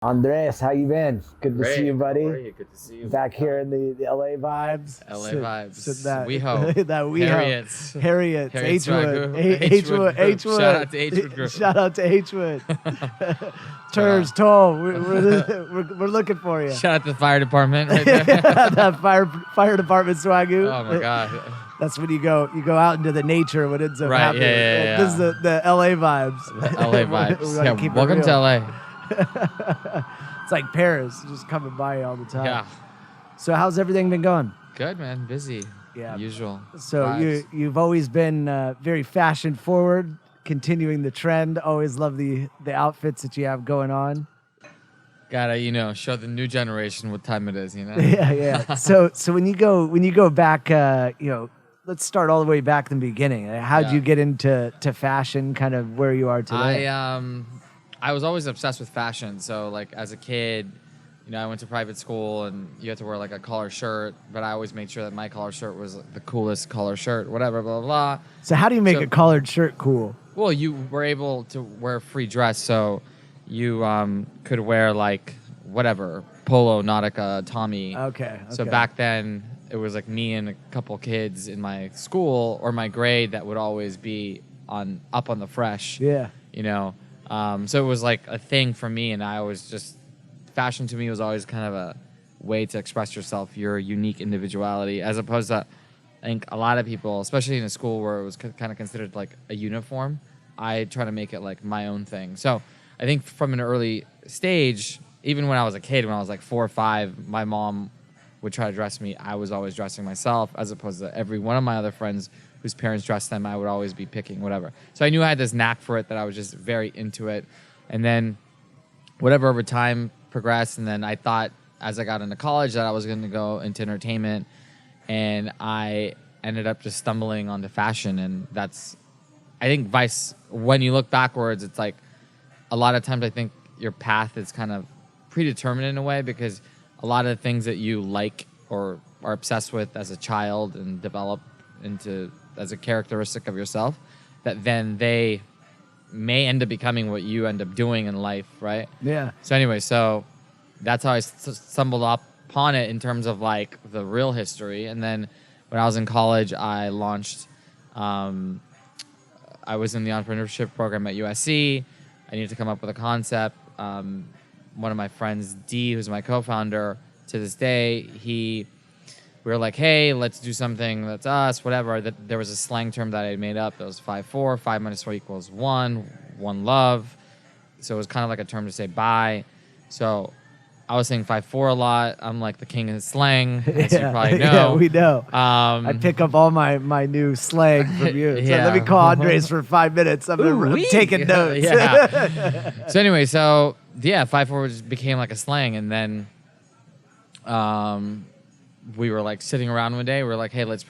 Andres, how you been? Good to see Great. you, How are buddy. you? Good to see you. Back here in the LA vibes. LA That vibes. We hope. that we Harriet's. Harriet's Harriet's Hwood. Swagoo. Hwood. Shout out to Hwood Group. Shout out to Hwood. Turs, Toll. We're looking for you. Shout out to the fire department right there. That fire department swagoo. Oh my god. That's when you go out into the nature. What ends up Right, happening. yeah. This is the LA vibes. The LA vibes. We gotta keep it Welcome to real. LA. It's like Paris, just coming by all the time. Yeah. So how's everything been going? Good man. Busy. Yeah. Usual. So vibes. you've always been very fashion forward, continuing the trend. Always love the outfits that you have going on. Gotta, show the new generation what time it is, Yeah. So when you go back, let's start all the way back in the beginning. How'd Yeah. you get into fashion? Kind of where you are today. I was always obsessed with fashion. So like as a kid, I went to private school and you had to wear like a collar shirt, but I always made sure that my collar shirt was like, the coolest collar shirt, whatever, blah, blah, blah. So how do you make So- a collared shirt cool? Well, you were able to wear free dress, so you could wear like whatever, Polo, Nautica, Tommy. Okay. So back then, it was like me and a couple kids in my school or my grade that would always be up on the fresh. Yeah. So it was like a thing for me, and I always just fashion to me was always kind of a way to express yourself, your unique individuality, as opposed to I think a lot of people, especially in a school where it was kind of considered like a uniform, I try to make it like my own thing. So I think from an early stage, even when I was a kid, when I was like 4 or 5, my mom would try to dress me. I was always dressing myself, as opposed to every one of my other friends whose parents dressed them. I would always be picking whatever. So I knew I had this knack for it, that I was just very into it. And then whatever over time progressed, and then I thought as I got into college that I was going to go into entertainment, and I ended up just stumbling onto fashion. And that's, I think, when you look backwards, it's like a lot of times I think your path is kind of predetermined in a way, because a lot of the things that you like or are obsessed with as a child and develop into as a characteristic of yourself, that then they may end up becoming what you end up doing in life, right? Yeah. So anyway, that's how I stumbled upon it in terms of like the real history. And then when I was in college, I launched, I was in the entrepreneurship program at USC. I needed to come up with a concept. One of my friends, D, who's my co-founder to this day, we were like, hey, let's do something that's us, whatever. There was a slang term that I made up that was FiveFour. 5 minus 4 equals 1, one love. So it was kind of like a term to say bye. So I was saying FiveFour a lot. I'm like the king of slang, as you probably know. Yeah, we know. I pick up all my new slang from you. So Yeah. let me call Andres for 5 minutes. I'm taking notes. Yeah. So anyway, FiveFour just became like a slang. And then we were like sitting around one day. We were like, hey, let's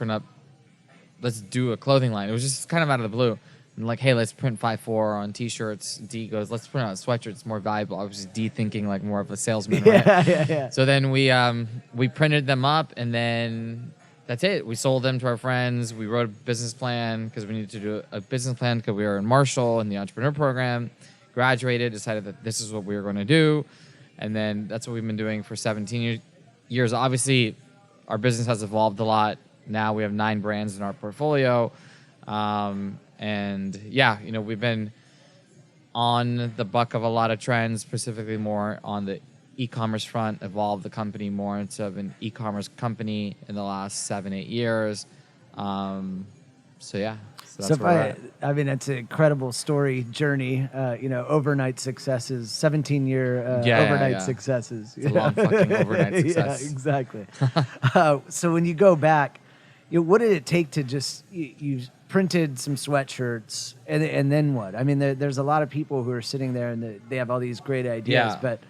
do a clothing line. It was just kind of out of the blue. And like, hey, let's print FiveFour on T-shirts. D goes, let's print out sweatshirts. It's more valuable. I was just D thinking like more of a salesman, right? Yeah. So then we printed them up, and then that's it. We sold them to our friends. We wrote a business plan because we needed to do a business plan because we were in Marshall in the entrepreneur program. Graduated, decided that this is what we were going to do, and then that's what we've been doing for 17 years. Obviously, our business has evolved a lot. Now we have 9 brands in our portfolio. And yeah, we've been on the buck of a lot of trends, specifically more on the e-commerce front, evolved the company more into an e-commerce company in the last 7-8 years. So that's where we're at. It's an incredible story journey. Overnight successes, 17-year overnight successes. It's a long fucking overnight success. Yeah, exactly. So when you go back, what did it take to just you printed some sweatshirts and then what? I mean, there's a lot of people who are sitting there and they have all these great ideas, but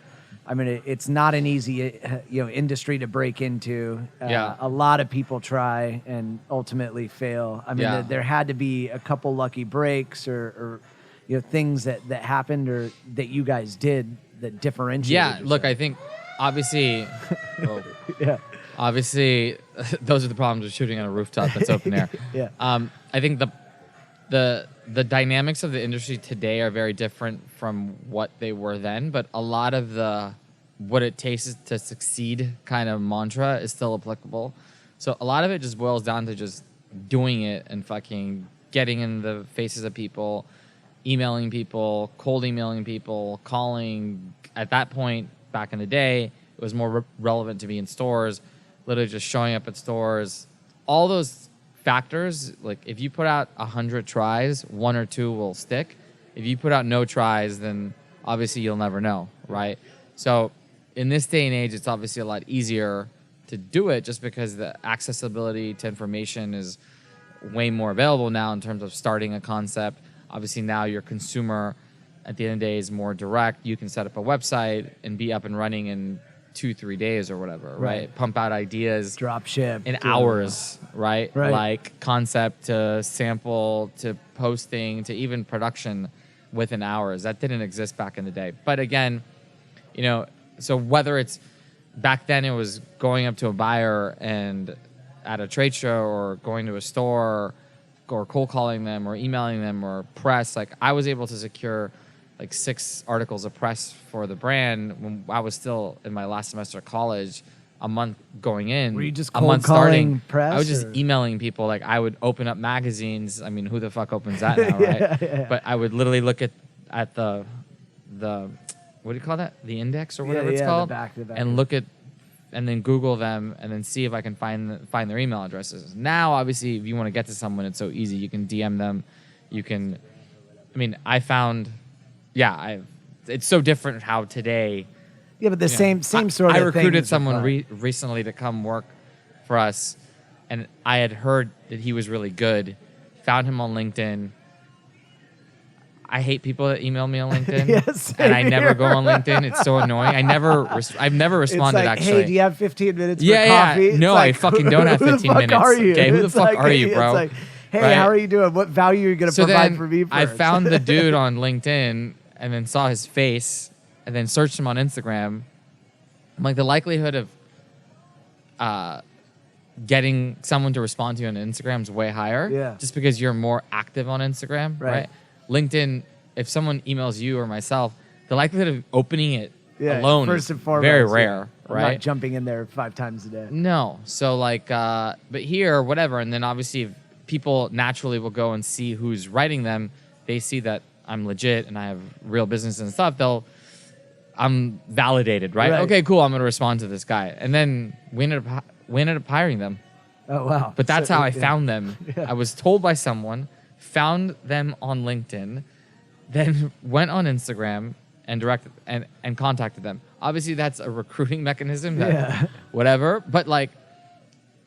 I mean, it's not an easy industry to break into. A lot of people try and ultimately fail. I mean, there had to be a couple lucky breaks or things that happened or that you guys did that differentiated. Yeah, yourself. look, I think obviously, obviously, those are the problems with shooting on a rooftop that's open air. Yeah. I think the the dynamics of the industry today are very different from what they were then, but a lot of the what it takes to succeed kind of mantra is still applicable. So a lot of it just boils down to just doing it and fucking getting in the faces of people, emailing people, cold emailing people, calling. At that point, back in the day, it was more relevant to be in stores, literally just showing up at stores. All those factors, like if you put out 100 tries, 1 or 2 will stick. If you put out no tries, then obviously you'll never know, right? So in this day and age, it's obviously a lot easier to do it just because the accessibility to information is way more available now in terms of starting a concept. Obviously now your consumer at the end of the day is more direct. You can set up a website and be up and running in 2-3 days or whatever, right? Pump out ideas, drop ship in hours, right? Like concept to sample to posting to even production within hours. That didn't exist back in the day. But again, you know, so whether it's back then it was going up to a buyer and at a trade show or going to a store or cold calling them or emailing them or press, like I was able to secure like 6 articles of press for the brand when I was still in my last semester of college, a month going in. Were you just a month cold calling starting press? I was just emailing people. Like I would open up magazines. I mean, who the fuck opens that now, right? Yeah. But I would literally look at the what do you call that? The index or whatever it's called, the back. and look at and then Google them and then see if I can find their email addresses. Now, obviously, if you want to get to someone, it's so easy. You can DM them. You can. I mean, I found. Yeah, it's so different how today. Yeah, but the same sort of. I recruited things someone apply. recently to come work for us, and I had heard that he was really good. Found him on LinkedIn. I hate people that email me on LinkedIn, Yes, and I never here. go on LinkedIn. It's so annoying. I've never responded It's like, actually. hey, do you have 15 minutes Yeah, for yeah. coffee? It's No, like, I fucking don't have who the 15 fuck minutes. Are you? Okay, who the It's fuck like, are you, hey, bro? It's like, hey, Right? how are you doing? What value are you going to So provide then for me first? I found the dude on LinkedIn and then saw his face and then searched him on Instagram. I'm like, the likelihood of getting someone to respond to you on Instagram is way higher. Yeah. Just because you're more active on Instagram, right? LinkedIn, if someone emails you or myself, the likelihood of opening it alone first is and foremost, very rare, I'm right? not jumping in there 5 times a day. No. So like, but here, whatever. And then obviously if people naturally will go and see who's writing them. They see that I'm legit and I have real business and stuff. I'm validated, right? Okay, cool. I'm going to respond to this guy. And then we ended up hiring them. Oh, wow. But that's So, how I yeah. found them. Yeah. I was told by someone, found them on LinkedIn, then went on Instagram and contacted them. Obviously, that's a recruiting mechanism. Whatever. But like,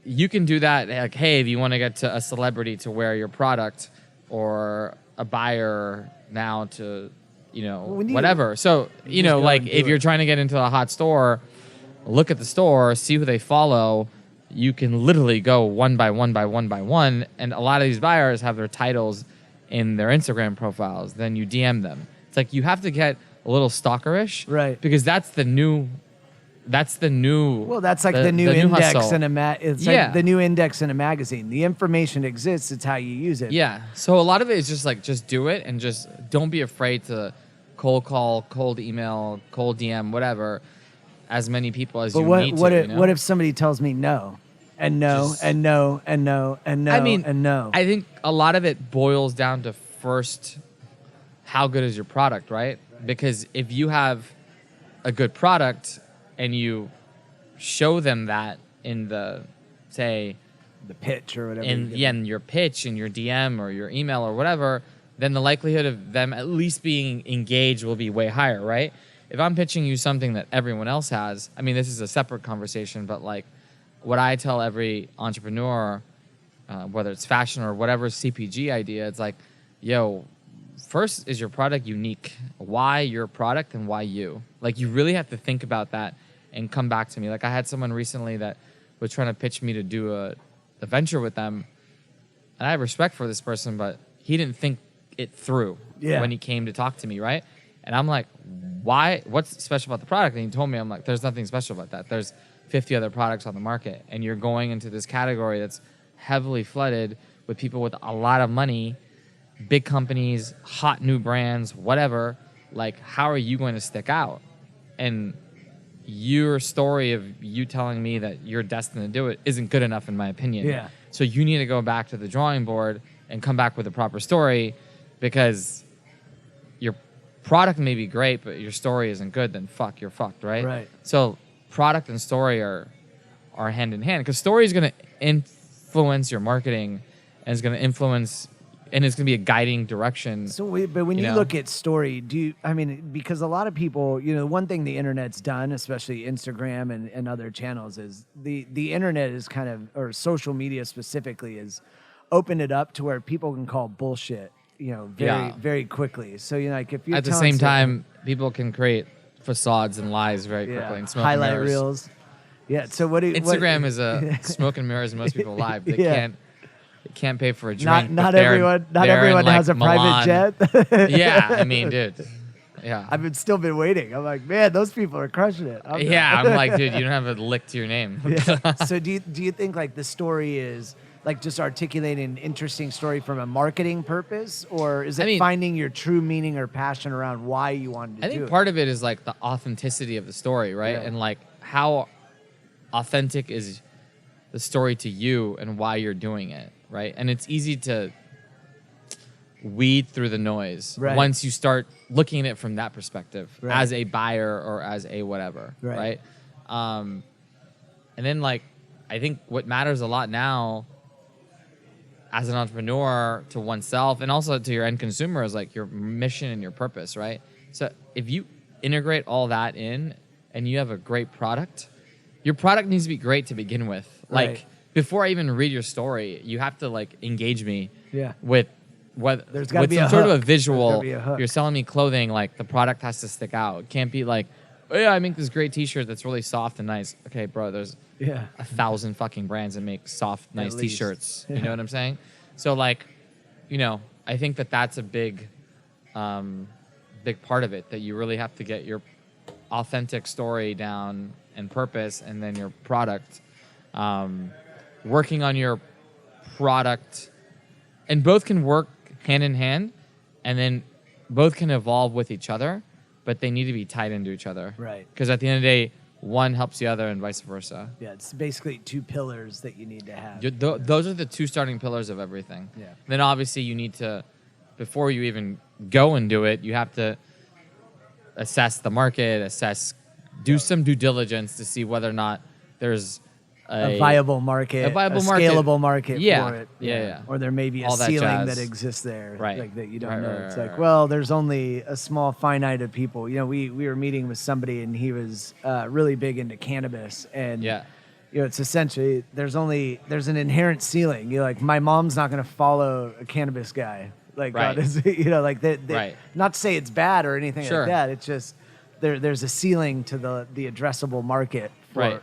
you can do that. Like, hey, if you want to get to a celebrity to wear your product, or a buyer now to, whatever. So like if you're trying to get into a hot store, look at the store, see who they follow. You can literally go one by one by one by one, and a lot of these buyers have their titles in their Instagram profiles. Then you DM them. It's like you have to get a little stalkerish, right? Because that's the new. Well, that's like the new index hustle. It's like the new index in a magazine. The information exists. It's how you use it. Yeah. So a lot of it is just do it and just don't be afraid to cold call, cold email, cold DM, whatever, as many people as you need to. What if somebody tells me no? And no, and no, and no, and no, and no. I think a lot of it boils down to first, how good is your product, right? Because if you have a good product and you show them that in the pitch or whatever. In your pitch, in your DM or your email or whatever, then the likelihood of them at least being engaged will be way higher, right? If I'm pitching you something that everyone else has, I mean, this is a separate conversation, but like what I tell every entrepreneur, whether it's fashion or whatever CPG idea, it's like, yo, first, is your product unique? Why your product and why you? Like, you really have to think about that and come back to me. Like, I had someone recently that was trying to pitch me to do a venture with them. And I have respect for this person, but he didn't think it through when he came to talk to me, right? And I'm like, why? What's special about the product? And he told me, I'm like, there's nothing special about that. There's 50 other products on the market. And you're going into this category that's heavily flooded with people with a lot of money big companies, hot new brands, whatever, like, how are you going to stick out? And your story of you telling me that you're destined to do it isn't good enough, in my opinion. Yeah. So you need to go back to the drawing board and come back with a proper story, because your product may be great, but your story isn't good, then you're fucked, right? Right. So product and story are hand in hand, because story is going to influence your marketing, and it's going to influence, and it's going to be a guiding direction. But when you know? look at story, because a lot of people, one thing the internet's done, especially Instagram and other channels, is the internet is kind of, or social media specifically, is opened it up to where people can call bullshit, very quickly. So, like, if you're at the same time, people can create facades and lies very quickly and smoke highlight and mirrors. reels. Yeah. So Instagram is a smoke and mirrors. Most people live. They can't pay for a drink. Not they're everyone in, has a Milan. private jet. Yeah, I mean, dude. Yeah. I've still been waiting. I'm like, man, those people are crushing it. I'm like, dude, you don't have a lick to your name. Yeah. So do you think, like, the story is like just articulating an interesting story from a marketing purpose, or is it finding your true meaning or passion around why you wanted to do it? I think part of it is like the authenticity of the story, right? Yeah. And like how authentic is the story to you and why you're doing it, right? And it's easy to weed through the noise once you start looking at it from that perspective as a buyer or as a whatever, right? And then, like, I think what matters a lot now as an entrepreneur to oneself and also to your end consumer is like your mission and your purpose, right? So if you integrate all that in and you have a great product, your product needs to be great to begin with. Like, before I even read your story, you have to, like, engage me with there's gotta be some a sort hook. of a visual. There's gotta be a hook. You're selling me clothing, like, the product has to stick out. It can't be like, oh yeah, I make this great t-shirt that's really soft and nice. Okay, bro, there's 1,000 fucking brands that make soft, nice t-shirts. You know what I'm saying? So, like, I think that's a big part of it, that you really have to get your authentic story down and purpose, and then your product. Working on your product, and both can work hand in hand, and then both can evolve with each other, but they need to be tied into each other. Right. Because at the end of the day, one helps the other and vice versa. Yeah, it's basically two pillars that you need to have. Those are the two starting pillars of everything. Yeah. Then obviously you need to, before you even go and do it, you have to assess the market, do some due diligence to see whether or not there's a viable market, scalable market for it. Yeah. Or there may be a All that ceiling jazz. that exists there, like, that you don't know. It's like, right. well, there's only a small finite of people. We were meeting with somebody, and he was really big into cannabis, and it's essentially there's an inherent ceiling. Like, my mom's not going to follow a cannabis guy. Like, right. like that. Not to say it's bad or anything like that. It's just there's a ceiling to the addressable market for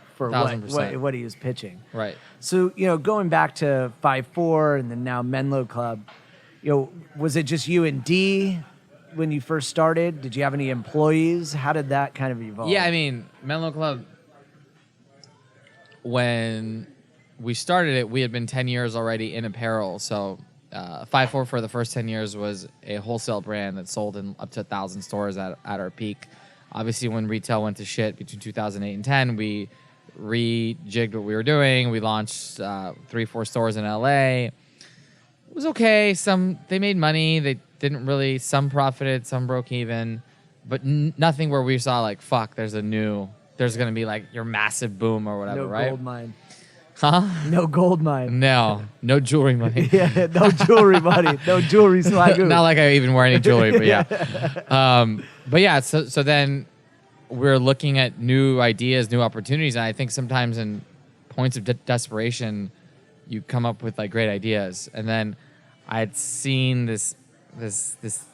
what he was pitching. Right. So, going back to FiveFour and then now Menlo Club, was it just you and D when you first started? Did you have any employees? How did that kind of evolve? Yeah, I mean, Menlo Club, when we started it, we had been 10 years already in apparel. So FiveFour for the first 10 years was a wholesale brand that sold in up to 1,000 stores at our peak. Obviously, when retail went to shit between 2008 and 10, we rejigged what we were doing. We launched 3-4 stores in LA. It was okay. They made money. They didn't really. Some profited, some broke even, but nothing where we saw like, fuck, there's gonna be like your massive boom or whatever, right? No gold mine. Huh? No gold mine. No jewelry money. Yeah, no jewelry money. No jewelry swagoo. Not like I even wear any jewelry, but yeah. But yeah, so then we're looking at new ideas, new opportunities, and I think sometimes in points of desperation, you come up with like great ideas. And then I had seen this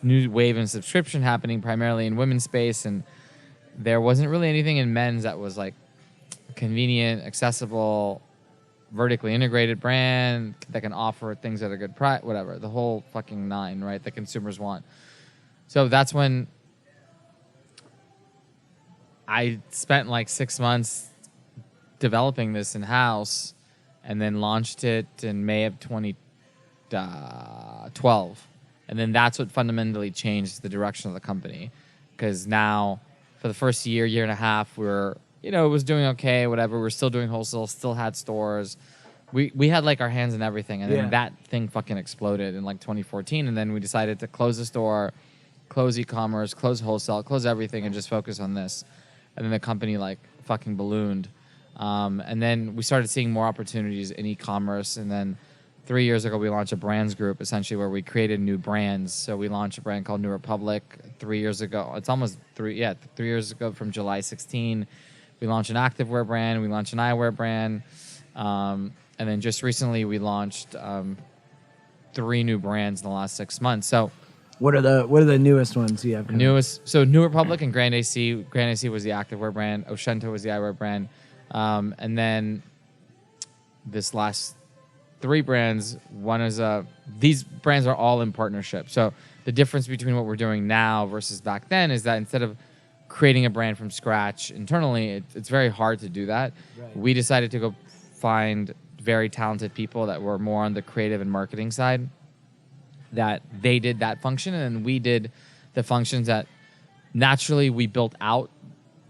new wave in subscription happening primarily in women's space, and there wasn't really anything in men's that was like convenient, accessible, vertically integrated brand that can offer things at a good price, whatever, the whole fucking nine, right, that consumers want. So that's when I spent like 6 months developing this in-house and then launched it in May of 2012. And then that's what fundamentally changed the direction of the company. Because now, for the first year and a half, it was doing okay, whatever. We're still doing wholesale, still had stores. We had like our hands in everything. And then that thing fucking exploded in like 2014. And then we decided to close the store, close e-commerce, close wholesale, close everything, and just focus on this. And then the company like fucking ballooned. And then we started seeing more opportunities in e-commerce. And then 3 years ago, we launched a brands group, essentially, where we created new brands. So we launched a brand called New Republic 3 years ago. It's almost 3 years ago from July 16. We launched an activewear brand. We launched an eyewear brand. And then just recently, we launched 3 new brands in the last 6 months. So what are the newest ones you have? So New Republic and Grand AC. Grand AC was the activewear brand. Oshento was the eyewear brand. And then this last 3 brands, one is these brands are all in partnership. So the difference between what we're doing now versus back then is that instead of creating a brand from scratch internally, it's very hard to do that. Right. We decided to go find very talented people that were more on the creative and marketing side, that they did that function, and we did the functions that naturally we built out,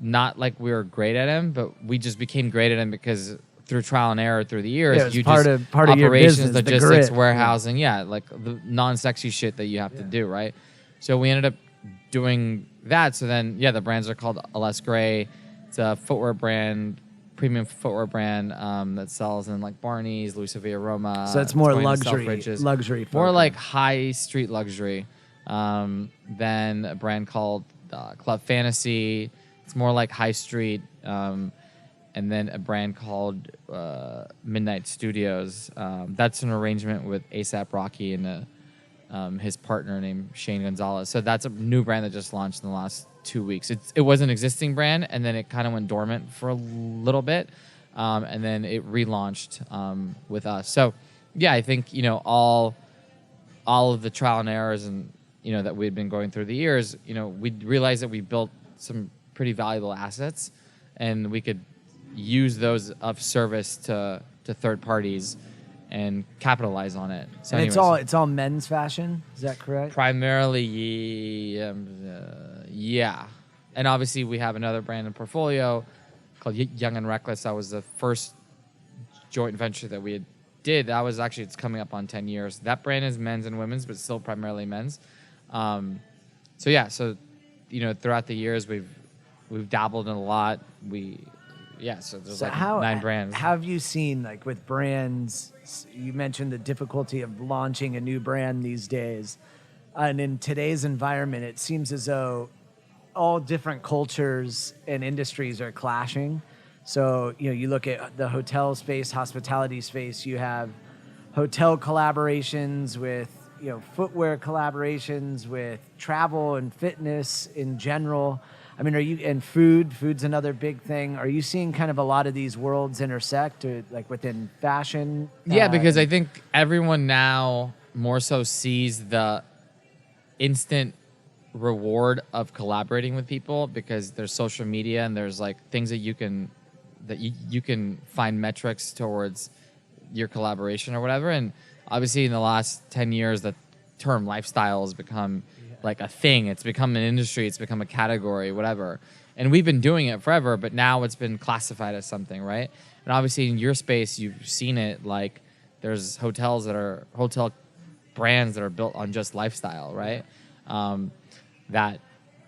not like we were great at them, but we just became great at them because through trial and error through the years, it was part of your business, logistics, warehousing, like the non-sexy shit that you have to do, right? So we ended up doing that. So then, the brands are called Less Gray. It's a footwear brand, premium footwear brand that sells in like Barney's, Louis Vuitton, Roma. So it's more Selfridges. luxury. More like high street luxury. Then a brand called Club Fantasy. It's more like high street. And then a brand called Midnight Studios. That's an arrangement with A$AP Rocky and his partner named Shane Gonzalez. So that's a new brand that just launched in the last 2 weeks. It was an existing brand, and then it kind of went dormant for a little bit, and then it relaunched with us. So, I think all of the trial and errors and that we'd been going through the years, we realized that we built some pretty valuable assets, and we could use those of service to third parties and capitalize on it. So and it's all men's fashion, is that correct? Primarily, and obviously we have another brand in portfolio called Young and Reckless. That was the first joint venture that we did. That was actually, it's coming up on 10 years. That brand is men's and women's, but still primarily men's. So throughout the years we've dabbled in a lot. So there's 9 brands. How have you seen, like with brands, you mentioned the difficulty of launching a new brand these days. And in today's environment, it seems as though all different cultures and industries are clashing. So, you look at the hotel space, hospitality space, you have hotel collaborations with, footwear collaborations with travel and fitness in general. I mean, and food's another big thing. Are you seeing kind of a lot of these worlds intersect, or like within fashion? Yeah, because I think everyone now more so sees the instant reward of collaborating with people, because there's social media and there's like things that you can find metrics towards your collaboration or whatever. And obviously in the last 10 years, the term lifestyle has become like a thing. It's become an industry. It's become a category, whatever. And we've been doing it forever, but now it's been classified as something, right? And obviously in your space, you've seen it. Like there's hotel brands that are built on just lifestyle, right? That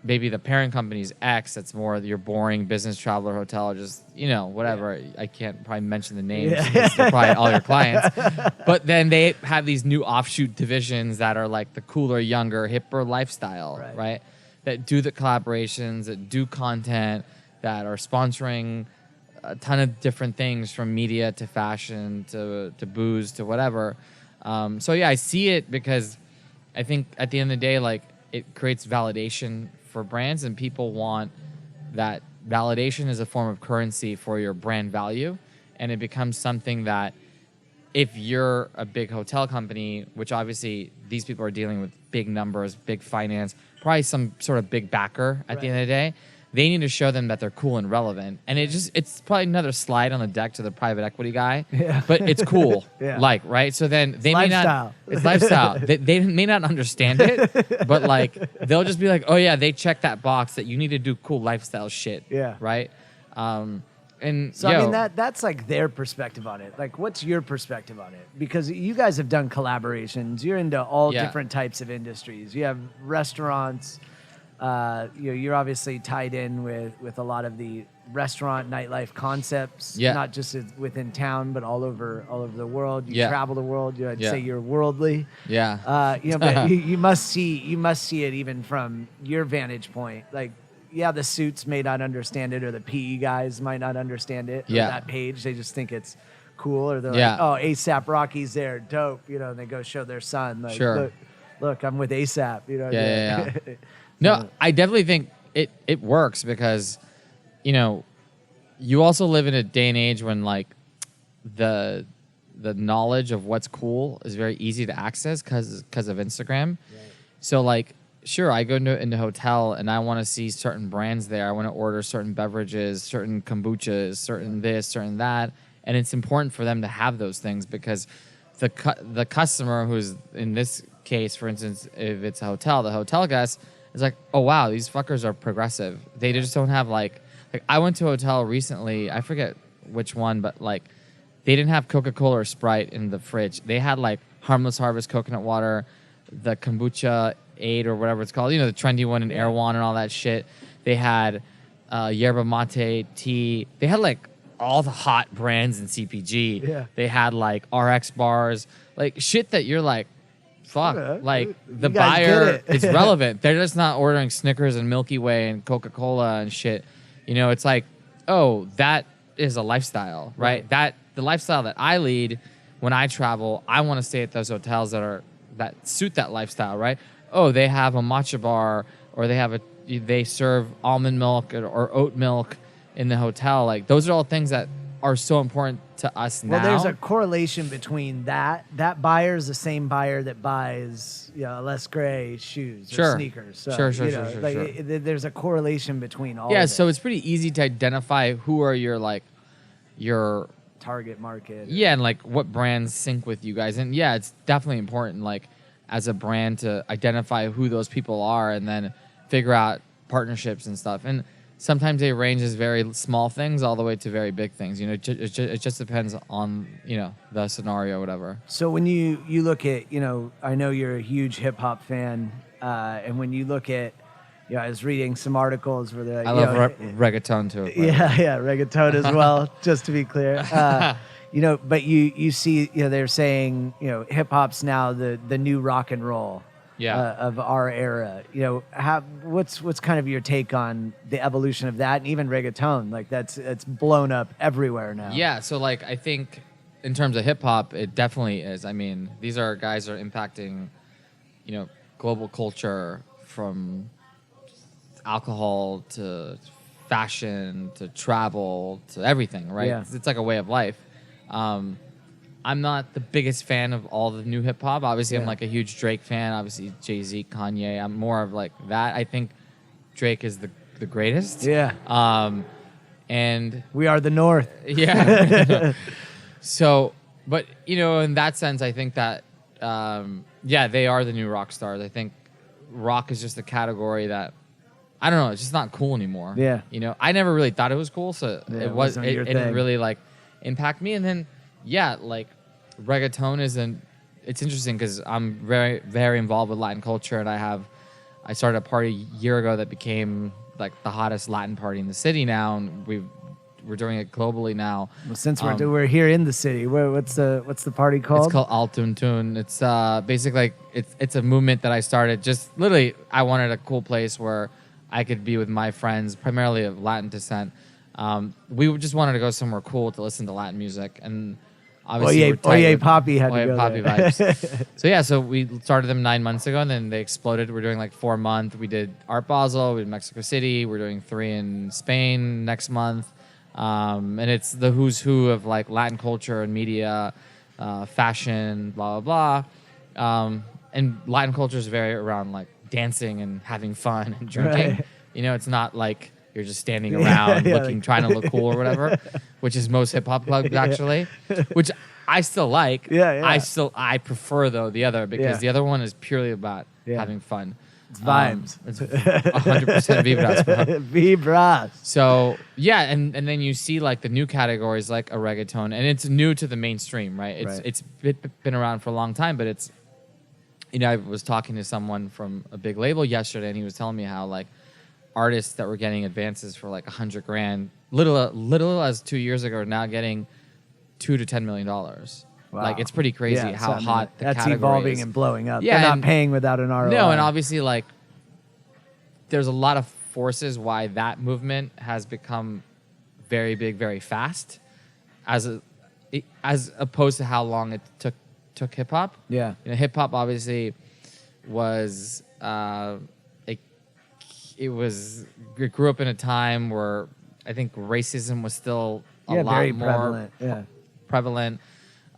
maybe the parent company's X, that's more your boring business traveler hotel, or just, whatever. Yeah. I can't probably mention the names. Yeah. They're probably all your clients. But then they have these new offshoot divisions that are like the cooler, younger, hipper lifestyle, right? That do the collaborations, that do content, that are sponsoring a ton of different things, from media to fashion to booze to whatever. I see it because I think at the end of the day, like, it creates validation for brands, and people want that validation as a form of currency for your brand value. And it becomes something that if you're a big hotel company, which obviously these people are dealing with big numbers, big finance, probably some sort of big backer at the end of the day, they need to show them that they're cool and relevant. And it's probably another slide on the deck to the private equity guy, but it's cool. Right? So then they may not, it's lifestyle. They may not understand it, but like, they'll just be like, oh yeah, they check that box that you need to do cool lifestyle shit. Right? And so I mean that's like their perspective on it. Like, what's your perspective on it? Because you guys have done collaborations. You're into all different types of industries. You have restaurants. You're obviously tied in with a lot of the restaurant nightlife concepts. Not just within town, but all over the world. You travel the world. I'd say you're worldly. But you must see it even from your vantage point. Like, the suits may not understand it, or the PE guys might not understand it. Or that page, they just think it's cool, or they're like, "Oh, ASAP Rocky's there, dope," and they go show their son, like, "Look, I'm with ASAP," No, I definitely think it works because, you also live in a day and age when like the knowledge of what's cool is very easy to access because of Instagram. So like. Sure, I go into a hotel and I want to see certain brands there. I want to order certain beverages, certain kombuchas, certain this, certain that. And it's important for them to have those things because the customer, who's in this case, for instance, if it's a hotel, the hotel guest is like, oh, wow, these fuckers are progressive. They just don't have like I went to a hotel recently. I forget which one, but like they didn't have Coca-Cola or Sprite in the fridge. They had like Harmless Harvest coconut water, the kombucha 8 or whatever it's called, the trendy one in Erewhon and all that shit. They had yerba mate tea. They had like all the hot brands in CPG. They had like RX bars, like shit that you're like, fuck, like the buyer is relevant. They're just not ordering Snickers and Milky Way and Coca-Cola and shit. It's like, oh, that is a lifestyle, right? That the lifestyle that I lead when I travel, I want to stay at those hotels that suit that lifestyle, right? Oh, they have a matcha bar, or they serve almond milk or oat milk in the hotel. Like, those are all things that are so important to us now. Well, there's a correlation between that. That buyer is the same buyer that buys Les Gray shoes or sneakers. So, sure. There's a correlation between all. Yeah, of so it's pretty easy to identify who are your target market. And like what brands sync with you guys. And it's definitely important, like, as a brand to identify who those people are and then figure out partnerships and stuff. And sometimes they range as very small things all the way to very big things. It just depends on, the scenario or whatever. So when you look at, I know you're a huge hip hop fan. And when you look at, I was reading some articles where they're like, I love reggaeton too. Reggaeton as well, just to be clear. But you see, they're saying, hip hop's now the new rock and roll of our era. What's kind of your take on the evolution of that, and even reggaeton? Like it's blown up everywhere now. Yeah, so like I think in terms of hip hop, it definitely is. I mean, these are guys that are impacting, global culture, from alcohol to fashion to travel to everything, right? Yeah. It's like a way of life. I'm not the biggest fan of all the new hip hop. Obviously, I'm like a huge Drake fan. Obviously, Jay-Z, Kanye. I'm more of like that. I think Drake is the greatest. Yeah. And we are the North. Yeah. So, but in that sense, I think that they are the new rock stars. I think rock is just a category that, I don't know, it's just not cool anymore. Yeah. I never really thought it was cool, so it didn't really like impact me. And then like reggaeton it's interesting because I'm very, very involved with Latin culture, and I started a party a year ago that became like the hottest Latin party in the city now, and we're doing it globally now. Well, since we're here in the city, what's the party called? It's called Altuntun. It's basically like it's a movement that I started. Just literally, I wanted a cool place where I could be with my friends, primarily of Latin descent. We just wanted to go somewhere cool to listen to Latin music, and obviously Oye Papi had to go Papi there. vibes. So we started them 9 months ago, and then they exploded. We're doing like 4 months. We did Art Basel, we did Mexico City. We're doing 3 in Spain next month, and it's the who's who of like Latin culture and media, fashion, blah blah blah. And Latin culture is very around like dancing and having fun and drinking. Right. It's not like you're just standing around Yeah, looking, trying to look cool or whatever, which is most hip hop clubs actually, which I still like. Yeah. I prefer though the other because the other one is purely about having fun. It's vibes. It's 100% vibras, bro. Vibras. So yeah, and then you see like the new categories like a reggaeton, and it's new to the mainstream, right? It's been around for a long time, but it's, you know, I was talking to someone from a big label yesterday, and he was telling me how like artists that were getting advances for like $100,000, little as 2 years ago, are now getting $2 to $10 million. Wow. Like it's pretty crazy how hot the that's category evolving is. and blowing up. Yeah, They're and not paying without an ROI. No, and obviously like there's a lot of forces why that movement has become very big, very fast, as opposed to how long it took hip hop. Yeah. You know, hip hop obviously was it grew up in a time where I think racism was still a lot very more prevalent.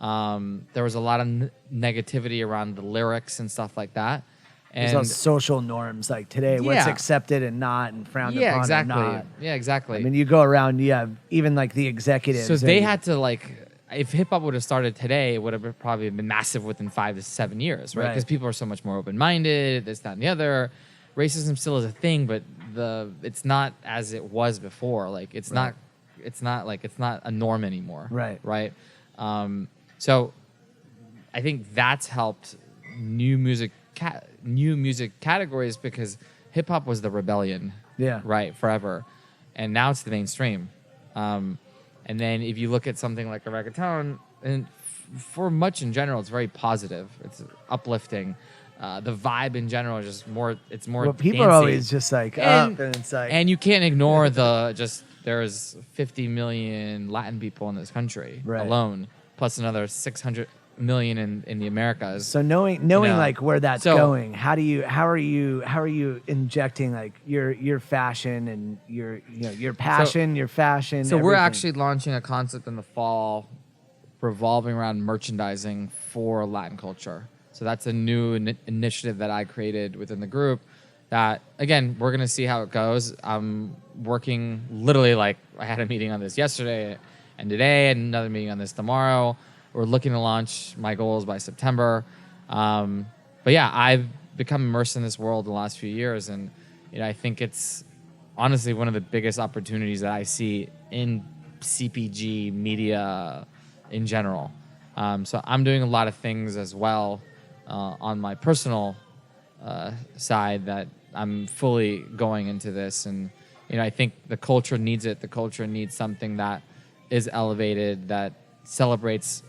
There was a lot of negativity around the lyrics and stuff like that. There's And those social norms like today, what's accepted and not, and frowned upon exactly. and not. Yeah, exactly. I mean, you go around, you have even like the executives. So they had to like, if hip hop would have started today, it would have probably been massive within 5 to 7 years, right? Because people are so much more open-minded, this, that, and the other. Racism still is a thing, but it's not as it was before. Like it's not a norm anymore. Right. So I think that's helped new music categories because hip hop was the rebellion. Right, forever, and now it's the mainstream. And then if you look at something like a reggaeton, and for much in general, it's very positive. It's uplifting. The vibe in general is just more. It's more. Well, people dancey. are always just like up, and it's like. And you can't ignore there's 50 million Latin people in this country alone, plus another 600 million in the Americas. So knowing like where that's going, how are you injecting like your fashion and your passion, your fashion? So everything? we're actually launching a concept in the fall revolving around merchandising for Latin culture. So that's a new initiative that I created within the group that, again, we're going to see how it goes. I'm working literally like I had a meeting on this yesterday and today and another meeting on this tomorrow. We're looking to launch my goals by September. But yeah, I've become immersed in this world the last few years. And I think it's honestly one of the biggest opportunities that I see in CPG media in general. So I'm doing a lot of things as well on my personal side that I'm fully going into this. And, I think the culture needs it. The culture needs something that is elevated, that celebrates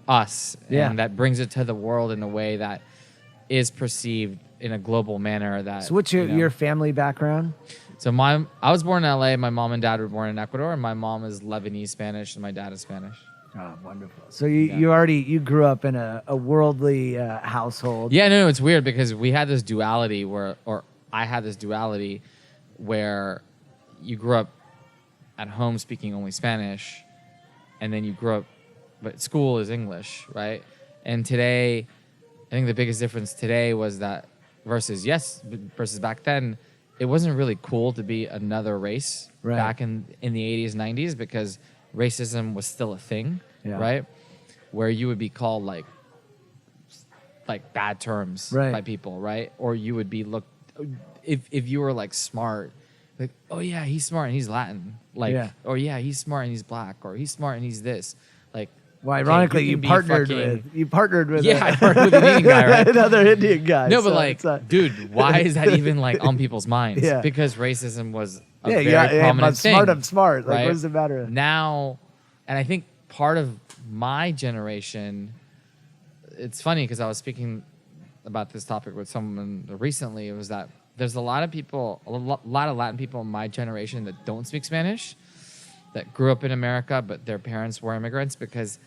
us, and that brings it to the world in a way that is perceived in a global manner. That. So what's your family background? So I was born in LA. My mom and dad were born in Ecuador, and my mom is Lebanese Spanish, and my dad is Spanish. Oh, wonderful. So you grew up in a worldly household. Yeah, no, it's weird because we had this duality I had this duality where you grew up at home speaking only Spanish, and then you grew up, but school is English, right? And today, I think the biggest difference today was that versus back then, it wasn't really cool to be another race back in the 80s, 90s because racism was still a thing, right? Where you would be called like bad terms by people, right? Or you would be looked, if you were like smart, like, oh yeah, he's smart and he's Latin, like, or yeah, he's smart and he's black, or he's smart and he's this, like. Well, ironically, you partnered with I partnered with an Indian guy, right? Another Indian guy. No, but dude, why is that even like on people's minds? Because racism was a very prominent thing. I'm smart. Like, what does it matter? Now, and I think part of my generation, it's funny because I was speaking about this topic with someone recently. It was that there's a lot of people, a lot of Latin people in my generation that don't speak Spanish, that grew up in America, but their parents were immigrants because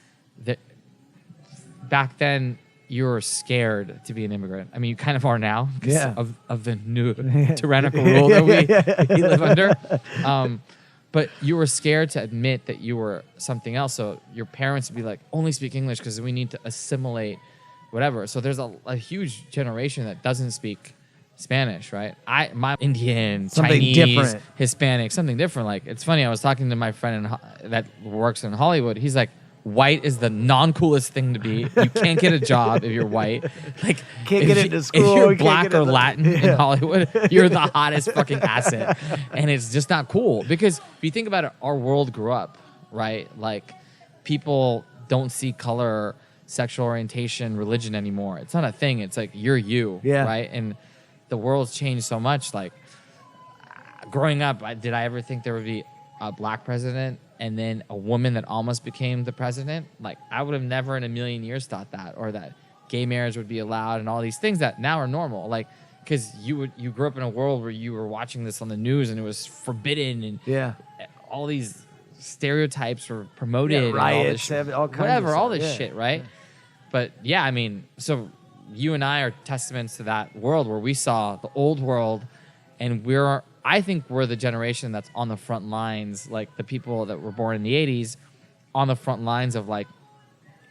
back then you were scared to be an immigrant. I mean, you kind of are now because of the new tyrannical rule that we live under. But you were scared to admit that you were something else. So your parents would be like, only speak English because we need to assimilate whatever. So there's a huge generation that doesn't speak Spanish, right? My Indian, Something Chinese, different. Hispanic, something different. Like, it's funny. I was talking to my friend that works in Hollywood. He's like, white is the non-coolest thing to be. You can't get a job if you're white. Like, Can't get into school. If you're Can't black get or into- Latin in Hollywood, you're the hottest fucking asset. And it's just not cool. Because if you think about it, our world grew up, right? Like, people don't see color, sexual orientation, religion anymore. It's not a thing. It's like, you're you, Yeah. right? And the world's changed so much. Like, growing up, did I ever think there would be a black president and then a woman that almost became the president? Like, I would have never in a million years thought that, or that gay marriage would be allowed and all these things that now are normal. Like, because you grew up in a world where you were watching this on the news and it was forbidden, and Yeah. all these stereotypes were promoted, and riots, all this all kinds of whatever, all stuff, this yeah. shit, right? But yeah, I mean, so you and I are testaments to that world where we saw the old world, and I think we're the generation that's on the front lines, like the people that were born in the 80s, on the front lines of like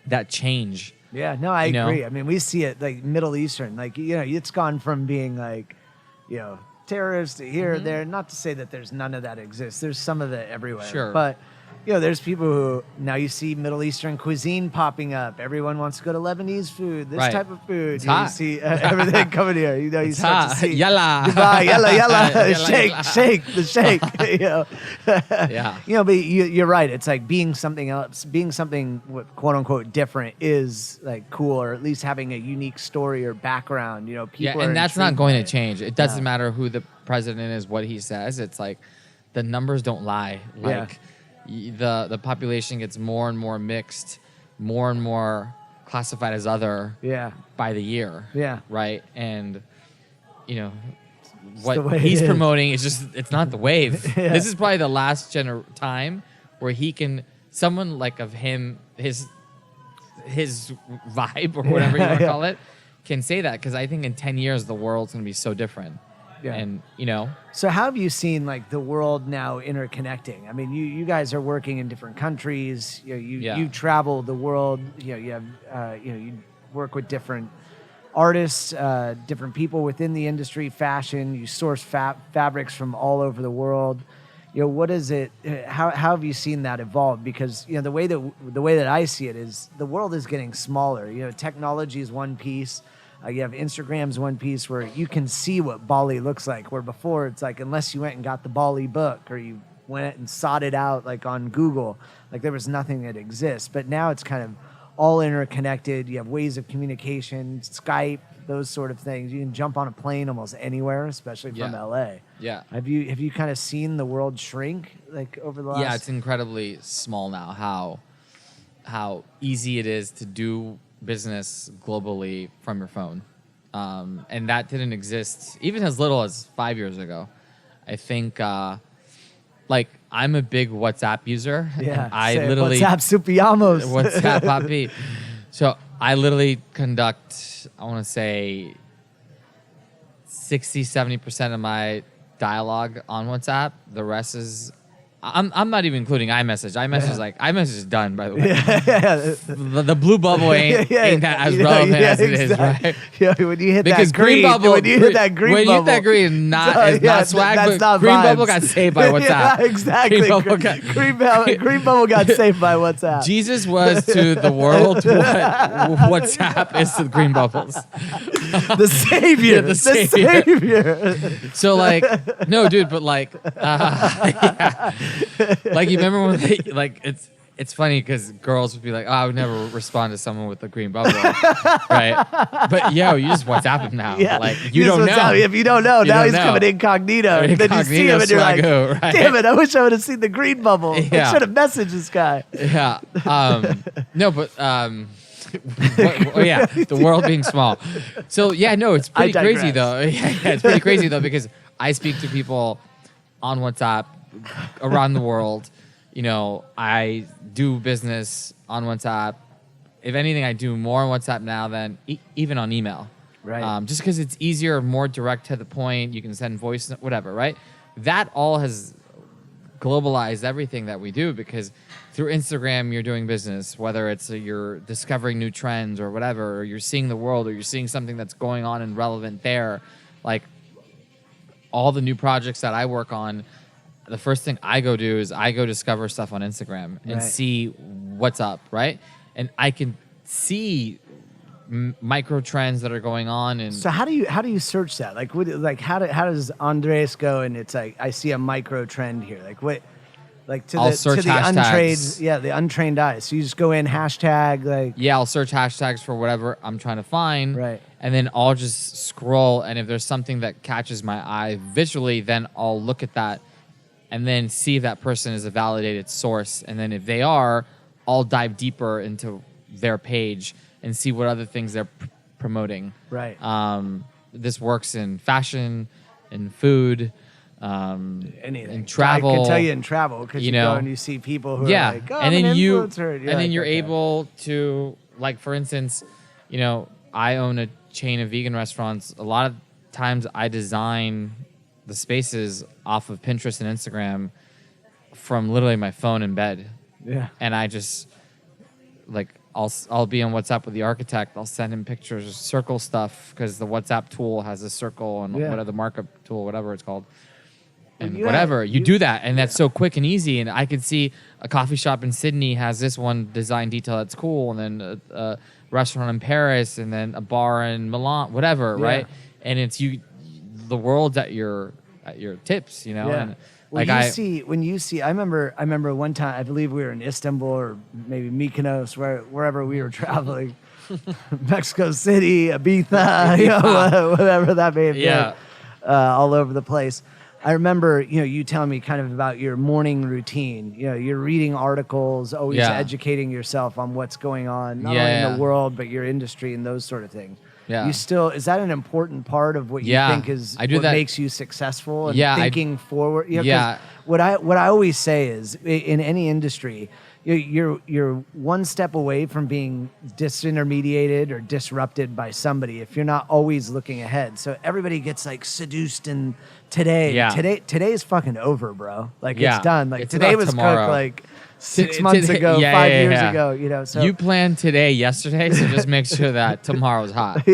that change. Yeah, no, I You know? agree. I mean, we see it like Middle Eastern, like, you know, it's gone from being like, you know, terrorists to here, there. Not to say that there's none of that exists. There's some of it everywhere. Sure. But, you know, there's people who now you see Middle Eastern cuisine popping up. Everyone wants to go to Lebanese food, this Right. type of food. It's You know, you hot. see everything coming here. You know, you It's start hot. to see Yalla. Dubai, yalla, yalla, Yalla, shake, yalla. shake, the shake. You know, Yeah. you know, but you're right. It's like being something else, being something quote unquote different is like cool, or at least having a unique story or background. You know, Yeah, people. and are that's not intrigued going by to it. change. It doesn't matter who the president is, what he says. It's like the numbers don't lie. Yeah. Like the population gets more and more mixed, more and more classified as other Yeah, by the year. Yeah. Right? And you know the what way it he's is. promoting is just, it's not the wave. Yeah. This is probably the last time where he can, someone like of him, his vibe or whatever you want to Yeah. call it, can say that, because I think in 10 years the world's going to be so different. Yeah. And you know, So how have you seen like the world now interconnecting? I mean, you guys are working in different countries. You know, Yeah. you travel the world. You know, you have you work with different artists, different people within the industry, fashion. You source fabrics from all over the world. You know, what is it? How have you seen that evolve? Because you know the way that I see it is the world is getting smaller. You know, technology is one piece. You have Instagram's one piece where you can see what Bali looks like, where before it's like, unless you went and got the Bali book or you went and sought it out like on Google, like there was nothing that exists. But now it's kind of all interconnected. You have ways of communication, Skype, those sort of things. You can jump on a plane almost anywhere, especially from Yeah. LA. yeah. Have you kind of seen the world shrink like over the last? Yeah, it's incredibly small now how easy it is to do business globally from your phone. And that didn't exist even as little as 5 years ago. I think like I'm a big WhatsApp user. Yeah, and I say, literally WhatsApp Supiamos. WhatsApp papi. So I literally conduct, I want to say 60-70% of my dialogue on WhatsApp. The rest is I'm not even including iMessage. iMessage is done, by the way. The blue bubble ain't that as relevant as it is, right? Yeah, when you hit Because that green bubble, when you hit that green when you bubble, hit that green, is not swag, that's but not green vibes. bubble got saved by WhatsApp. Yeah, exactly. Green bubble got, Green bubble got saved by WhatsApp. Jesus was to the world what WhatsApp is to the green bubbles. The savior. The savior. savior. So like, no, dude, but like, yeah. Like you remember when they, like it's funny because girls would be like, oh, I would never respond to someone with a green bubble, right? But yo, you just WhatsApp him now. Yeah. Like you don't know. If you don't know, You now don't he's know. coming incognito. And then you see him and you're like, Swagoo, right? damn it, I wish I would have seen the green bubble. Yeah. I should have messaged this guy. Yeah. No, but yeah, the world being small. So yeah, no, it's pretty I crazy digress. though. Yeah, it's pretty crazy though because I speak to people on WhatsApp around the world. You know, I do business on WhatsApp. If anything, I do more on WhatsApp now than even on email. Right. Just because it's easier, more direct to the point. You can send voice, whatever, right? That all has globalized everything that we do because through Instagram, you're doing business, whether it's you're discovering new trends or whatever, or you're seeing the world or you're seeing something that's going on and relevant there. Like all the new projects that I work on, the first thing I go do is I go discover stuff on Instagram and see what's up, right? And I can see micro trends that are going on. And so how do you search that? Like how does Andres go and it's like I see a micro trend here. Like what? Like I'll search hashtags. The untrained eye. So you just go in hashtag like. Yeah, I'll search hashtags for whatever I'm trying to find. Right. And then I'll just scroll, and if there's something that catches my eye visually, then I'll look at that and then see if that person is a validated source. And then if they are, I'll dive deeper into their page and see what other things they're promoting. Right. This works in fashion, in food, anything. in travel. I can tell you in travel because you go and you see people who are like, oh, and I'm then an influencer. you're able to, like, for instance, I own a chain of vegan restaurants. A lot of times I design the spaces off of Pinterest and Instagram from literally my phone in bed. Yeah. And I just, like, I'll be on WhatsApp with the architect. I'll send him pictures, circle stuff, because the WhatsApp tool has a circle and whatever the markup tool, whatever it's called. And you do that, and that's so quick and easy. And I could see a coffee shop in Sydney has this one design detail that's cool, and then a restaurant in Paris, and then a bar in Milan, whatever, right? And it's the world's at your tips, Yeah. And When you see, I remember one time, I believe we were in Istanbul or maybe Mykonos, wherever we were traveling, Mexico City, Ibiza, whatever that may have been, all over the place. I remember, you telling me kind of about your morning routine. You're reading articles, always educating yourself on what's going on, not only in the world, but your industry and those sort of things. Yeah. Is that an important part of what you think is what makes you successful and thinking forward? What I always say is in any industry, you're one step away from being disintermediated or disrupted by somebody if you're not always looking ahead. So everybody gets like seduced in today. Yeah. Today is fucking over, bro. Like it's done. Like it's today was tomorrow. cooked like 6 months ago, 5 years ago. So you planned today yesterday, so just make sure that tomorrow's hot.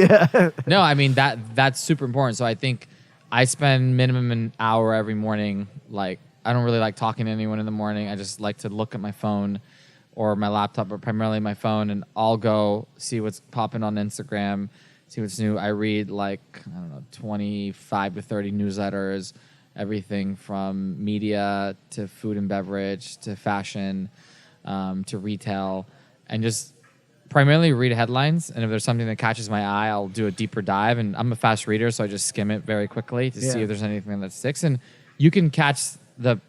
No, I mean that's super important. So I think I spend minimum an hour every morning. Like, I don't really like talking to anyone in the morning. I just like to look at my phone or my laptop, but primarily my phone, and I'll go see what's popping on Instagram, see what's new. I read 25 to 30 newsletters, everything from media to food and beverage to fashion to retail, and just primarily read headlines. And if there's something that catches my eye, I'll do a deeper dive. And I'm a fast reader, so I just skim it very quickly to see if there's anything that sticks. And you can catch the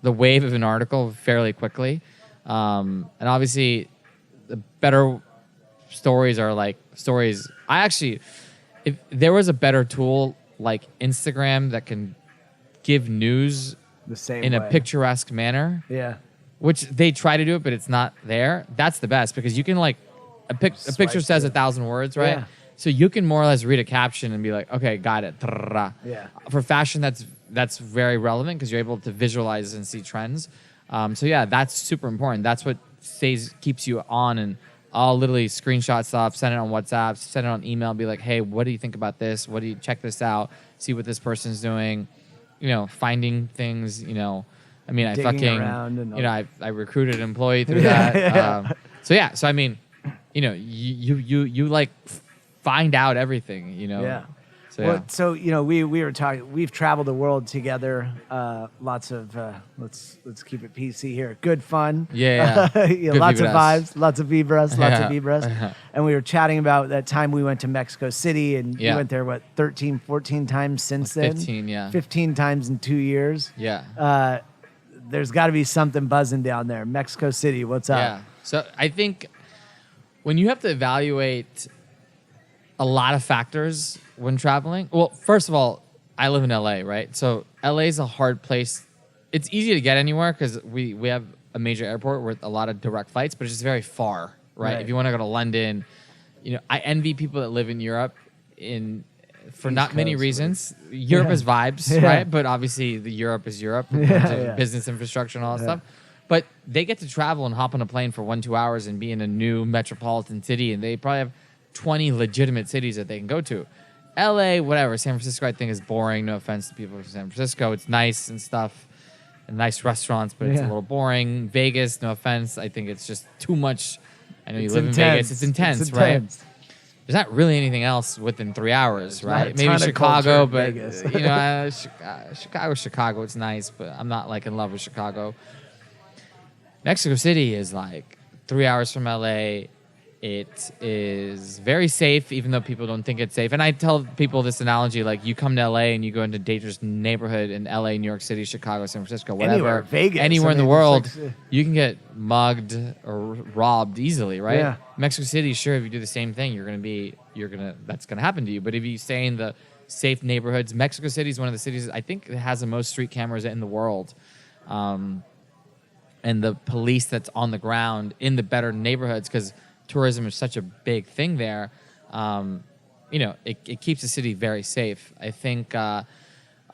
wave of an article fairly quickly. And obviously, the better stories are like stories. If there was a better tool like Instagram that can give news the same in way. a picturesque manner, which they try to do it, but it's not there. That's the best, because you can a picture says 1,000 words, right? So you can more or less read a caption and be like, okay, got it. For fashion, that's very relevant because you're able to visualize and see trends. That's super important. That's what keeps you on. And I'll literally screenshot stuff, send it on WhatsApp, send it on email, be like, hey, what do you think about this? What do you check this out? See what this person's doing. Finding things. I mean, I recruited an employee through that. So I mean, you like find out everything. So we were talking. We've traveled the world together. Lots of let's keep it PC here. Good fun. Lots of vibes. Lots of vibras. And we were chatting about that time we went to Mexico City, and you went there 13, 14 times since then. 15, 15 times in 2 years. There's got to be something buzzing down there. Mexico City, what's up? Yeah. So I think when you have to evaluate a lot of factors when traveling. Well, first of all, I live in LA, right? So LA is a hard place. It's easy to get anywhere because we have a major airport with a lot of direct flights, but it's just very far, right? If you want to go to London, I envy people that live in Europe for not many reasons. Europe is vibes, right? But obviously the Europe is Europe in terms of business infrastructure and all that stuff. But they get to travel and hop on a plane for 1-2 hours and be in a new metropolitan city, and they probably have 20 legitimate cities that they can go to. LA, whatever. San Francisco, I think, is boring. No offense to people from San Francisco. It's nice and stuff, and nice restaurants, but it's a little boring. Vegas, no offense. I think it's just too much. I know you live in Vegas. It's intense, right? There's not really anything else within 3 hours, right? Maybe Chicago, but Chicago. It's nice, but I'm not like in love with Chicago. Mexico City is like 3 hours from LA. It is very safe, even though people don't think it's safe. And I tell people this analogy, like you come to LA and you go into a dangerous neighborhood in LA, New York City, Chicago, San Francisco, whatever. Anywhere, Vegas. Anywhere in the world, you can get mugged or robbed easily, right? Yeah. Mexico City, sure, if you do the same thing, that's going to happen to you. But if you stay in the safe neighborhoods, Mexico City is one of the cities, I think it has the most street cameras in the world. And the police that's on the ground in the better neighborhoods, because tourism is such a big thing there. It keeps the city very safe. I think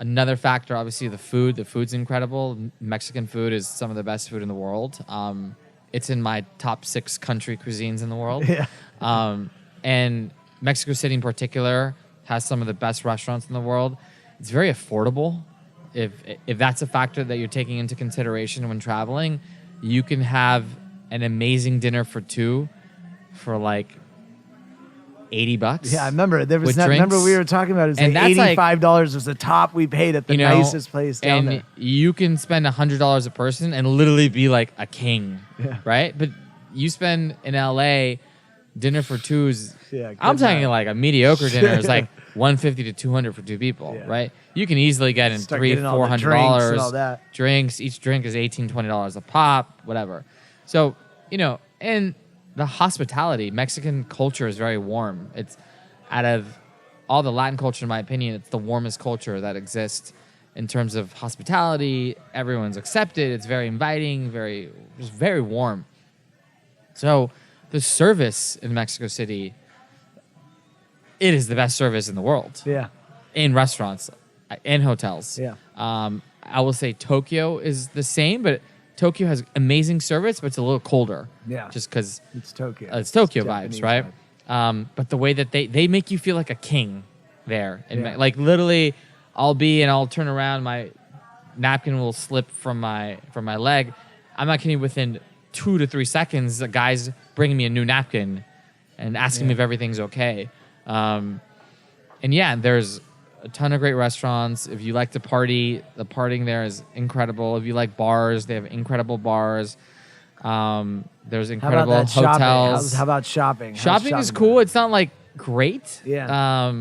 another factor, obviously, the food. The food's incredible. Mexican food is some of the best food in the world. It's in my top 6 country cuisines in the world. Yeah. And Mexico City in particular has some of the best restaurants in the world. It's very affordable. If that's a factor that you're taking into consideration when traveling, you can have an amazing dinner for 2 for like $80. Yeah, I remember there was with that. drinks. Remember we were talking about it. It was like $85 was the top we paid at the nicest place down there. And you can spend $100 a person and literally be like a king, right? But you spend in LA dinner for 2 is. Yeah, I'm talking like a mediocre dinner is like $150 to $200 for 2 people, right? You can easily get in $300-$400 drinks. Each drink is $18-$20 a pop, whatever. So and the hospitality, Mexican culture is very warm. It's out of all the Latin culture, in my opinion, it's the warmest culture that exists in terms of hospitality. Everyone's accepted. It's very inviting, just very warm. So the service in Mexico City, it is the best service in the world. Yeah. In restaurants, in hotels. Yeah. I will say Tokyo is the same, but Tokyo has amazing service, but it's a little colder. Yeah. Just because it's Tokyo. It's Tokyo Japanese vibes, right? But the way that they make you feel like a king there. And like literally, I'll turn around, my napkin will slip from my leg. I'm not kidding, within 2 to 3 seconds, the guy's bringing me a new napkin and asking me if everything's okay. And there's a ton of great restaurants. If you like to party, the partying there is incredible. If you like bars, they have incredible bars. There's incredible hotels. How about shopping? Shopping is cool. It's not like great. Yeah.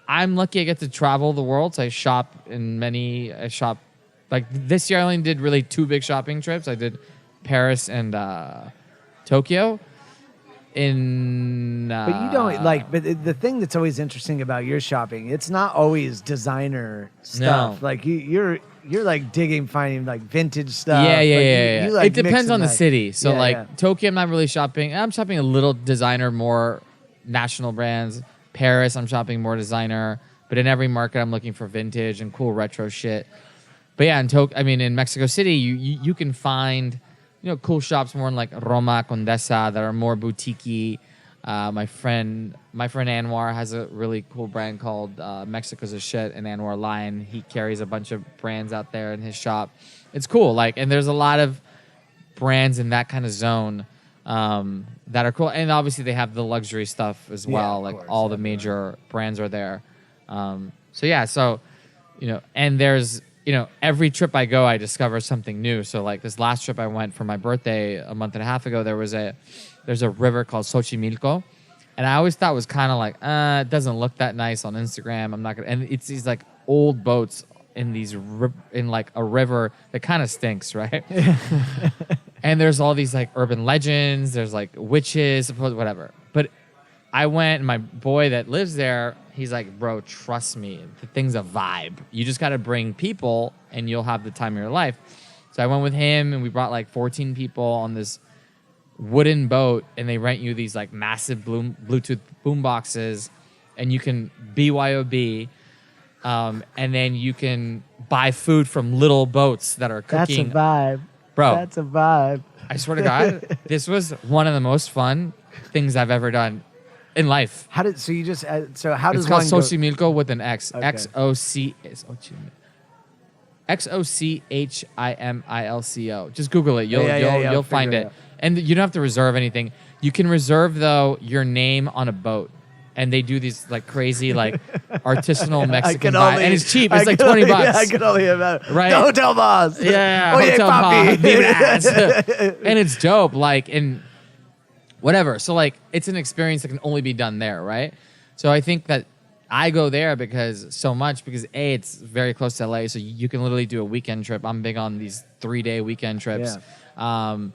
I'm lucky I get to travel the world. So I shop like this year I only did really 2 big shopping trips. I did Paris and Tokyo. But you don't but the thing that's always interesting about your shopping, it's not always designer stuff. No. Like you're like finding like vintage stuff. Yeah. You like it depends on the city. So Tokyo, I'm not really shopping. I'm shopping a little designer, more national brands. Paris, I'm shopping more designer. But in every market, I'm looking for vintage and cool retro shit. But yeah, in Mexico City, you can find cool shops more in like Roma, Condesa that are more boutique-y. My friend Anwar has a really cool brand called Mexico's a Shit, and Anwar Lion. He carries a bunch of brands out there in his shop. It's cool. And there's a lot of brands in that kind of zone that are cool. And obviously they have the luxury stuff as well. Like all the major brands are there. And there's every trip I go, I discover something new. So like this last trip I went for my birthday a month and a half ago, there's a river called Xochimilco. And I always thought it was kind of like, it doesn't look that nice on Instagram. I'm not going to, and it's these like old boats in like a river that kind of stinks, right? And there's all these like urban legends. There's like witches, whatever. But I went, and my boy that lives there, he's like, bro, trust me, the thing's a vibe. You just got to bring people and you'll have the time of your life. So I went with him and we brought like 14 people on this wooden boat, and they rent you these like massive Bluetooth boom boxes, and you can BYOB, and then you can buy food from little boats that are cooking. That's a vibe. Bro. That's a vibe. I swear to God, this was one of the most fun things I've ever done. in life. How did so you just so how does It's called one go? Xochimilco with an X. Okay. Xochimilco. Just Google it. You'll Yeah, you'll find figure it it. out. And you don't have to reserve anything. You can reserve though your name on a boat. And they do these like crazy like artisanal Mexican vibe. And it's cheap. It's like $20. Yeah, I can only imagine. Right. The hotel boss. Yeah, Oye, hotel papi. bar, vibras. And it's dope, like, and whatever. So, like, it's an experience that can only be done there, right? So I think that I go there because A, it's very close to LA, so you can literally do a weekend trip. I'm big on these 3-day weekend trips. And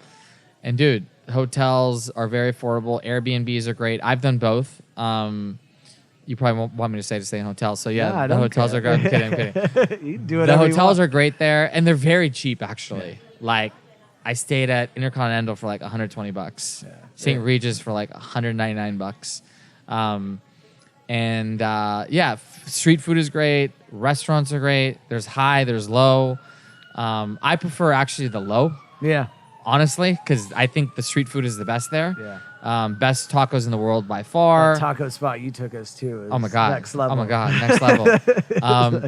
dude, hotels are very affordable. Airbnbs are great. I've done both. You probably won't want me to stay in hotels. So yeah, I the don't hotels care. are great. I'm kidding. You can do The whatever you hotels want. are great there, and they're very cheap actually. Like, I stayed at Intercontinental for like $120. St. Regis for like $199. Street food is great. Restaurants are great. There's high, there's low. I prefer actually the low, Yeah. honestly, because I think the street food is the best there. Yeah. Best tacos in the world by far. That taco spot you took us to is Oh my god! next level. Oh my god! Next level.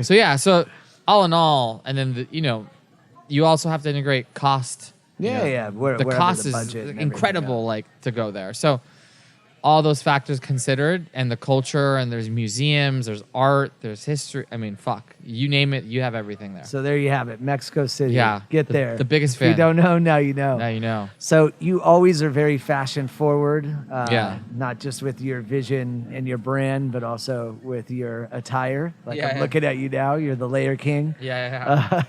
So all in all, and then you also have to integrate cost. Yeah. The Wherever cost the is budget and everything, incredible, yeah. like to go there. So all those factors considered, and the culture, and there's museums, there's art, there's history. I mean, fuck, you name it, you have everything there. So there you have it, Mexico City. Yeah, Get the- there. the biggest If you fan. don't know, now you know. Now you know. So you always are very fashion forward. Yeah. Not just with your vision and your brand, but also with your attire. Like Yeah, I'm yeah. looking at you now. You're the layer king. Yeah.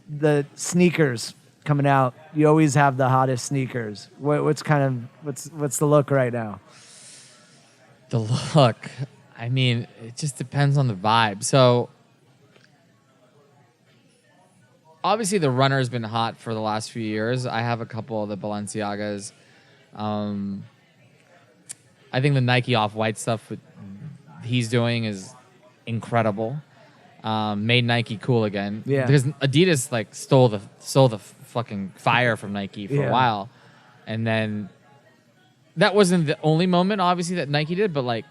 The sneakers coming out. You always have the hottest sneakers. What's the look right now? The look, I mean, it just depends on the vibe. So obviously the runner has been hot for the last few years. I have a couple of the Balenciagas. I think the Nike Off-White stuff he's doing is incredible. Made Nike cool again. Yeah. Because Adidas like stole the fucking fire from Nike for Yeah. a while, and then that wasn't the only moment, obviously, that Nike did, but like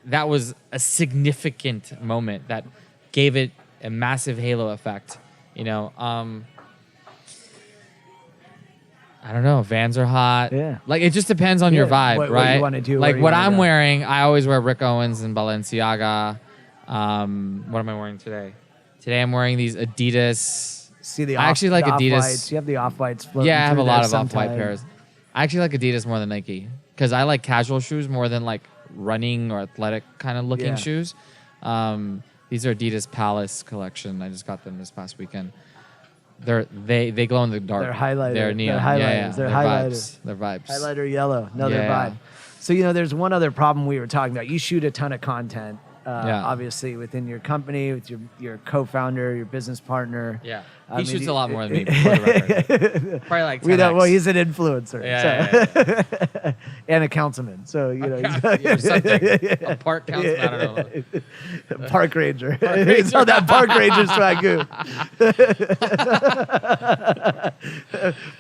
that was a significant moment that gave it a massive halo effect. I don't know. Vans are hot. Yeah. Like, it just depends on your Yeah, vibe, what you right? wanna do, Like, where you what wanna I'm go. wearing, I always wear Rick Owens and Balenciaga. What am I wearing today? Today I'm wearing these Adidas. See the I actually like the Adidas. Off-Whites. You have the Off-Whites floating Yeah, I have a through lot there of Off-White sometime. pairs. I actually like Adidas more than Nike because I like casual shoes more than like running or athletic kind of looking Yeah. shoes. These are Adidas Palace collection. I just got them this past weekend. They glow in the dark. They're highlighter. They're They're neon. highlighters. Yeah. They're They're highlighters. vibes. They're vibes. Highlighter yellow, another Yeah. vibe. So, there's one other problem we were talking about. You shoot a ton of content, obviously, within your company, with your co-founder, your business partner. Yeah. I He mean, shoots a lot more than me. For the record. Probably like 10x. We know, well, he's an influencer. Yeah. And a councilman. So, You're something. A park council. I don't know. Park ranger. It's on that park ranger swagoo.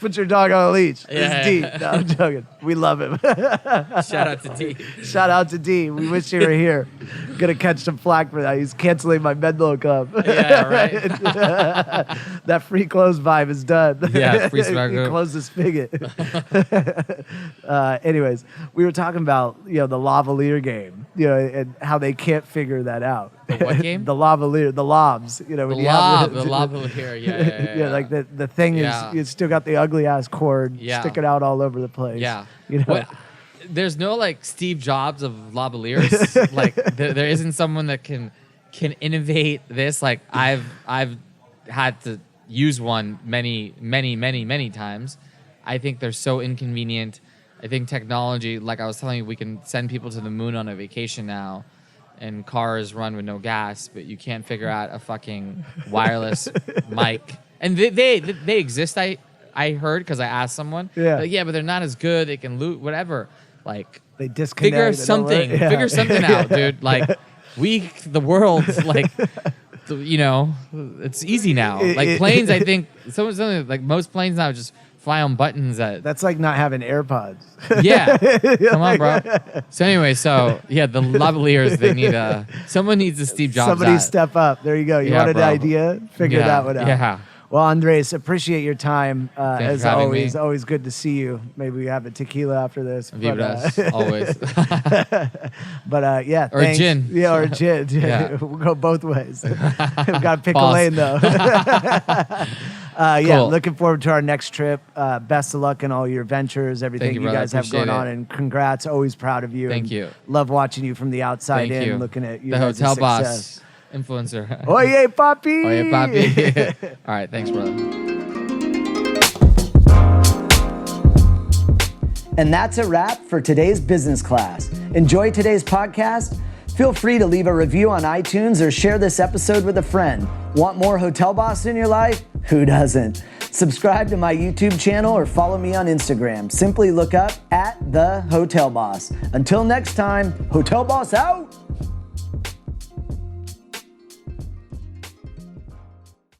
Put your dog on a leash. Yeah. It's D. No, I'm joking. We love him. Shout out to D. Shout out to D. We wish you were here. Gonna catch some flack for that. He's canceling my Menlo Club. Yeah, right. That free clothes vibe is done. Yeah, free swag. He closed the spigot. Anyways, we were talking about the lavalier game, and how they can't figure that out. The what game? The lavalier, the lobs. When The you have lob here. Yeah. like the thing Yeah. is, you still got the ugly ass cord Yeah. sticking out all over the place. Yeah. What? There's no like Steve Jobs of lavaliers. Like there isn't someone that can innovate this. Like I've had to use one many times. I think they're so inconvenient. I think technology, like I was telling you, we can send people to the moon on a vacation now, and cars run with no gas, but you can't figure out a fucking wireless mic. And they exist. I heard because I asked someone. Yeah. Like, yeah, but they're not as good. They can loot whatever. Like They disconnect. figure they don't something. work. Yeah. Figure something out, dude. Like the world, like. It's easy now. Like planes, I think something like most planes now just fly on buttons that. That's like not having AirPods. Yeah. Come on, bro. So anyway, the lavaliers, they need someone needs a Steve Jobs. Somebody that. step up. There you go. You Yeah, wanted bro. an idea? Figure that one out. Yeah. Well, Andres, appreciate your time. Thanks As for having always, me. always good to see you. Maybe we have a tequila after this. Vibras, always. But yeah, Or thanks. gin. Yeah, or gin. Yeah. We'll go both ways. We've got to pick a Pause. lane though. Yeah, Cool. looking forward to our next trip. Best of luck in all your ventures, everything you, you brother. guys have Appreciate going on, it. and congrats. Always proud of you. Thank and you. Love watching you from the outside Thank in, you. looking at you. The guys' hotel success. boss, influencer. Oye, papi. Oye, papi. All right, thanks, brother. And that's a wrap for today's business class. Enjoy today's podcast? Feel free to leave a review on iTunes or share this episode with a friend. Want more Hotel Boss in your life? Who doesn't? Subscribe to my YouTube channel or follow me on Instagram. Simply look up @TheHotelBoss. Until next time, Hotel Boss out!